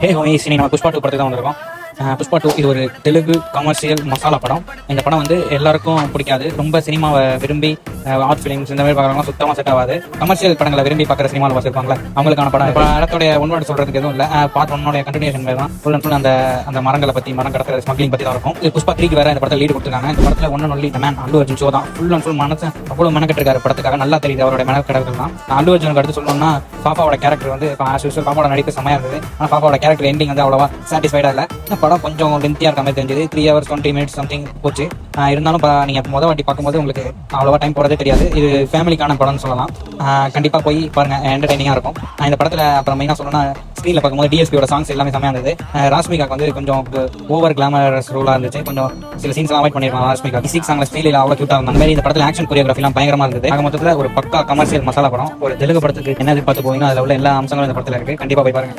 ஹே homies, இன்னைக்கு நம்ம புஷ்பா 2 படத்துக்கு தான் வந்திருக்கோம். புஷ்பா 2 இது ஒரு தெலுங்கு கமர்ஷியல் மசாலா படம். இந்த படம் வந்து எல்லாருக்கும் பிடிக்காது. ரொம்ப சினிமாவை விரும்பி ஆர்ட் ஃபிலிம்ஸ் இந்த மாதிரி பார்க்குறவங்க சுத்தமாக செட் ஆகாது. கமர்ஷியல் படங்களை விரும்பி பார்க்குற சினிமாவில் வச்சிருப்பாங்களா அவங்களுக்கான படம். இப்போ இடத்தோடைய ஒன்வாடு சொல்றதுக்கு எதுவும் இல்லை. பார்ட் 1 கண்டினியூஷன் தான். ஃபுல் அண்ட் ஃபுல் அந்த மரங்களை பற்றி, மரம் கடத்துற ஸ்மக்லிங் பற்றி தான் இருக்கும். இது புஷ்பா 3 வேற இந்த படத்தில் லீடு கொடுத்துருக்காங்க. இந்த படத்தில் ஒன்று ஒன்லி மேன் அல்லு அர்ஜுன் ஷோ தான். ஃபுல் அண்ட் ஃபுல் மனசு அவ்வளோ மெனக்கட்டிருக்காரு படத்துக்காக. நல்லா தெரியுது அவருடைய மெனக்கடல் தான். அல்லு அர்ஜுனுக்கு அடுத்து சொல்லணும்னா பாப்பாவோட கேரக்டர் வந்து பாப்பாவோட நடிப்பு செமையா இருந்தது. ஆனால் பாப்பாவோட கேரக்டர் எண்டிங் வந்து அவ்வளவா சாட்டிஸ்ஃபைடா இல்லை. இந்த படம் கொஞ்சம் லென்த்தியாக இருக்க மாதிரி தெரிஞ்சது. 3 hours 20 minutes சம்திங் போச்சு. இருந்தாலும் நீங்க முதல் வாட்டி பார்க்கும்போது உங்களுக்கு அவ்வளவா டைம் போறதே தெரியாது. இது ஃபேமிலிக்கான படம்னு சொல்லலாம். கண்டிப்பா போய் பாருங்க, என்டர்டைனிங்கா இருக்கும். இந்த படத்துல அப்புறம் மெயினா சொல்லணும்னா ஸ்க்ரீன்ல பார்க்கும்போது டிஎஸ்பியோட சாங்ஸ் எல்லாமே செமையா இருந்தது. ராஷ்மிகாக்கு வந்து கொஞ்சம் ஓவர் கிளாமரஸ் ரோலா இருந்துச்சு. கொஞ்சம் சில சீன்ஸ் எல்லாம் அவாய்ட் பண்ணிருக்காங்க. ராஷ்மிகா கிசிக் சாங்ல ஸ்டைலில் அவ்வளோ கியூட்டா இருந்தாங்க. மாதிரி இந்த படத்துல ஆக்ஷன் கொரியோகிராஃபி எல்லாம் பயங்கரமா இருந்தது. ஆக மொத்தத்தில் ஒரு பக்கா கமர்ஷியல் மசாலா படம். ஒரு தெலுங்கு படத்துக்கு என்ன எதிர்பார்த்து போவீங்க, அதில் உள்ள எல்லா அம்சங்களும் இந்த படத்துல இருக்கு. கண்டிப்பா போய் பாருங்க.